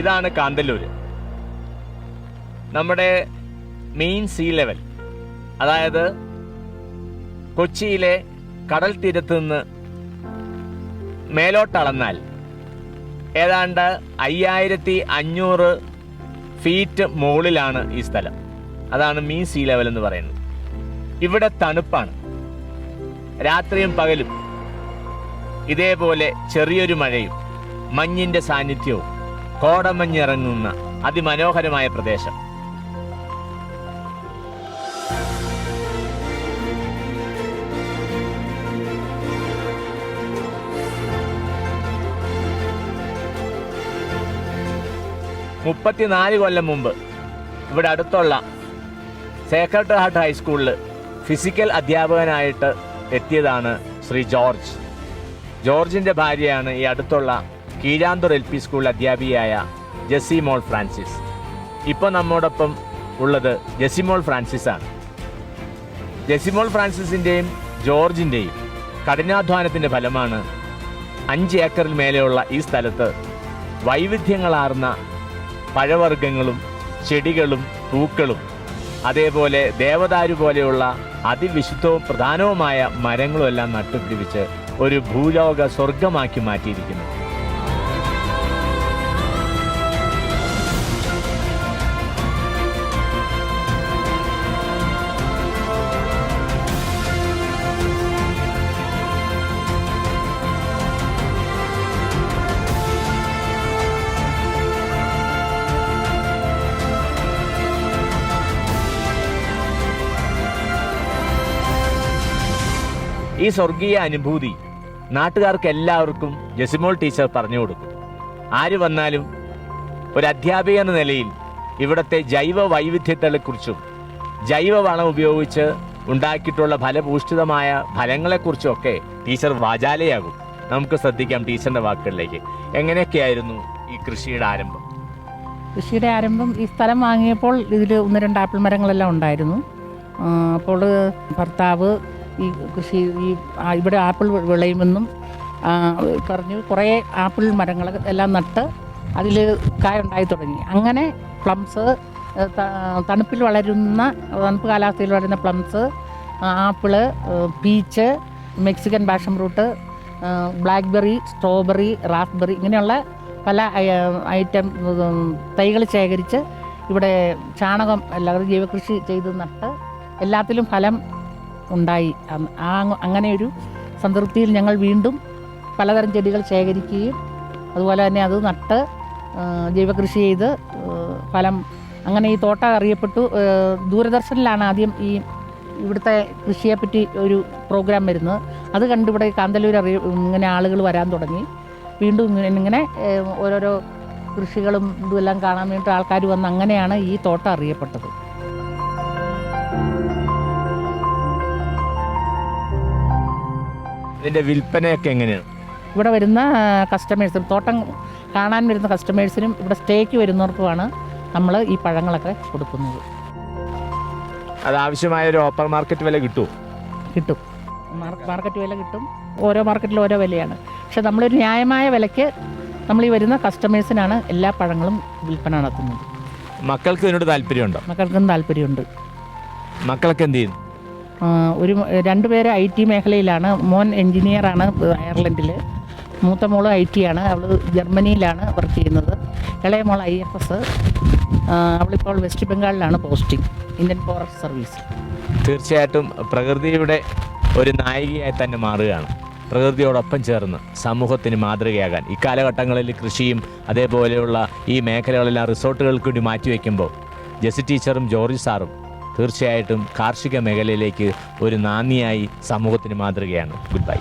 ഇതാണ് കാന്തല്ലൂർ. നമ്മുടെ main see level, അതായത് കൊച്ചിയിലെ കടൽ തീരത്ത് നിന്ന് മേലോട്ടളന്നാൽ ഏതാണ്ട് 5500 ഫീറ്റ് മുകളിലാണ് ഈ സ്ഥലം. അതാണ് മെയിൻ സീ ലെവൽ എന്ന് പറയുന്നത്. ഇവിടെ തണുപ്പാണ്. രാത്രിയും പകലും ഇതേപോലെ ചെറിയൊരു മഴയും മഞ്ഞിന്റെ സാന്നിധ്യവും കോടമഞ്ഞിറങ്ങുന്ന അതിമനോഹരമായ പ്രദേശം. മുപ്പത്തിനാല് കൊല്ലം മുമ്പ് ഇവിടെ അടുത്തുള്ള സേക്രഡ് ഹാർട്ട് ഹൈസ്കൂളിൽ ഫിസിക്കൽ അധ്യാപകനായിട്ട് എത്തിയതാണ് ശ്രീ ജോർജ്. ജോർജിൻ്റെ ഭാര്യയാണ് ഈ അടുത്തുള്ള കീഴാന്തൂർ LP സ്കൂൾ അധ്യാപികയായ ജെസിമോൾ ഫ്രാൻസിസ്. ഇപ്പോൾ നമ്മോടൊപ്പം ഉള്ളത് ജെസിമോൾ ഫ്രാൻസിസ് ആണ്. ജെസിമോൾ ഫ്രാൻസിസിൻ്റെയും ജോർജിൻ്റെയും കഠിനാധ്വാനത്തിൻ്റെ ഫലമാണ് 5 ഏക്കറിൽ മേലെയുള്ള ഈ സ്ഥലത്ത് വൈവിധ്യങ്ങളാർന്ന പഴവർഗ്ഗങ്ങളും ചെടികളും പൂക്കളും അതേപോലെ ദേവദാരു പോലെയുള്ള അതിവിശുദ്ധവും പ്രധാനവുമായ മരങ്ങളും എല്ലാം നട്ടുപിടിപ്പിച്ച് ഒരു ഭൂലോക സ്വർഗമാക്കി മാറ്റിയിരിക്കുന്നു. ഈ സ്വർഗീയ അനുഭൂതി നാട്ടുകാർക്ക് എല്ലാവർക്കും ജെസിമോൾ ടീച്ചർ പറഞ്ഞു കൊടുക്കും. ആര് വന്നാലും ഒരു അധ്യാപിക എന്ന നിലയിൽ ഇവിടുത്തെ ജൈവ വൈവിധ്യത്തെക്കുറിച്ചും ജൈവവളം ഉപയോഗിച്ച് ഉണ്ടാക്കിയിട്ടുള്ള ഫലഭൂഷ്ഠിതമായ ഫലങ്ങളെക്കുറിച്ചുമൊക്കെ ടീച്ചർ വാചാലയാകും. നമുക്ക് ശ്രദ്ധിക്കാം ടീച്ചറിന്റെ വാക്കുകളിലേക്ക്. എങ്ങനെയൊക്കെയായിരുന്നു ഈ കൃഷിയുടെ ആരംഭം? കൃഷിയുടെ ആരംഭം ഈ സ്ഥലം വാങ്ങിയപ്പോൾ ഇതിൽ 1-2 ആപ്പിൾ മരങ്ങളെല്ലാം ഉണ്ടായിരുന്നു. അപ്പോൾ ഭർത്താവ് ഈ കൃഷി ഇവിടെ ആപ്പിൾ വിളയുമെന്നും പറഞ്ഞ് കുറേ ആപ്പിൾ മരങ്ങൾ എല്ലാം നട്ട് അതിൽ കായ ഉണ്ടായി തുടങ്ങി. അങ്ങനെ പ്ലംസ്, തണുപ്പിൽ വളരുന്ന തണുപ്പ് കാലാവസ്ഥയിൽ വളരുന്ന plums, apple, peach, Mexican passion fruit, blackberry, strawberry, raspberry ഇങ്ങനെയുള്ള പല ഐറ്റം തൈകൾ ശേഖരിച്ച് ഇവിടെ ചാണകം എല്ലാവരും ജൈവകൃഷി ചെയ്ത് നട്ട് എല്ലാത്തിലും ഫലം ഉണ്ടായി. അങ്ങനെ ഒരു സംതൃപ്തിയിൽ ഞങ്ങൾ വീണ്ടും പലതരം ചെടികൾ ശേഖരിക്കുകയും അതുപോലെ തന്നെ അത് നട്ട് ജൈവകൃഷി ചെയ്ത് ഫലം അങ്ങനെ ഈ തോട്ടം അറിയപ്പെട്ടു. ദൂരദർശനിലാണ് ആദ്യം ഈ ഇവിടുത്തെ കൃഷിയെപ്പറ്റി ഒരു പ്രോഗ്രാം വരുന്നത്. അത് കണ്ട് ഇവിടെ കാന്തല്ലൂർ ഇങ്ങനെ ആളുകൾ വരാൻ തുടങ്ങി. വീണ്ടും ഇങ്ങനെ ഓരോരോ കൃഷികളും ഇതുമെല്ലാം കാണാൻ വേണ്ടി ആൾക്കാർ വന്ന് അങ്ങനെയാണ് ഈ തോട്ടം അറിയപ്പെട്ടത്. ഇതിൻ്റെ വിൽപ്പനയൊക്കെ എങ്ങനെയാണ്? ഇവിടെ വരുന്ന കസ്റ്റമേഴ്സിനും തോട്ടം കാണാൻ വരുന്ന കസ്റ്റമേഴ്സിനും ഇവിടെ സ്റ്റേക്ക് വരുന്നവർക്കുമാണ് നമ്മൾ ഈ പഴങ്ങളൊക്കെ കൊടുക്കുന്നത്. അത് ആവശ്യമായ ഒരു ഓപ്പൺ മാർക്കറ്റ് വില കിട്ടും. മാർക്കറ്റ് വില കിട്ടും. ഓരോ മാർക്കറ്റിലും ഓരോ വിലയാണ്. പക്ഷെ നമ്മളൊരു ന്യായമായ വിലയ്ക്ക് നമ്മൾ ഈ വരുന്ന കസ്റ്റമേഴ്സിനാണ് എല്ലാ പഴങ്ങളും വിൽപ്പന നടത്തുന്നത്. മക്കൾക്ക് ഇതിനോട് താല്പര്യമുണ്ടോ? മക്കൾക്കും താല്പര്യമുണ്ട്. മക്കളൊക്കെ എന്ത് ചെയ്യുന്നു? 2 പേര് IT മേഖലയിലാണ്. മോൻ എൻജിനീയറാണ് അയർലൻഡിൽ. മൂത്ത മോള് IT ആണ്. അവൾ ജർമ്മനിയിലാണ് വർക്ക് ചെയ്യുന്നത്. ഇളയ മോൾ IFS. അവളിപ്പോൾ വെസ്റ്റ് ബംഗാളിലാണ് പോസ്റ്റിംഗ്, ഇന്ത്യൻ ഫോറസ്റ്റ് സർവീസ്. തീർച്ചയായിട്ടും പ്രകൃതിയുടെ ഒരു നായികയായി തന്നെ മാറുകയാണ്. പ്രകൃതിയോടൊപ്പം ചേർന്ന് സമൂഹത്തിന് മാതൃകയാകാൻ ഇക്കാലഘട്ടങ്ങളിൽ കൃഷിയും അതേപോലെയുള്ള ഈ മേഖലകളെല്ലാം റിസോർട്ടുകൾക്ക് വേണ്ടി മാറ്റിവെക്കുമ്പോൾ ജെസി ടീച്ചറും ജോർജ് സാറും തീർച്ചയായിട്ടും കാർഷിക മേഖലയിലേക്ക് ഒരു നാന്ദിയായി സമൂഹത്തിന് മാതൃകയാണ്. Good bye.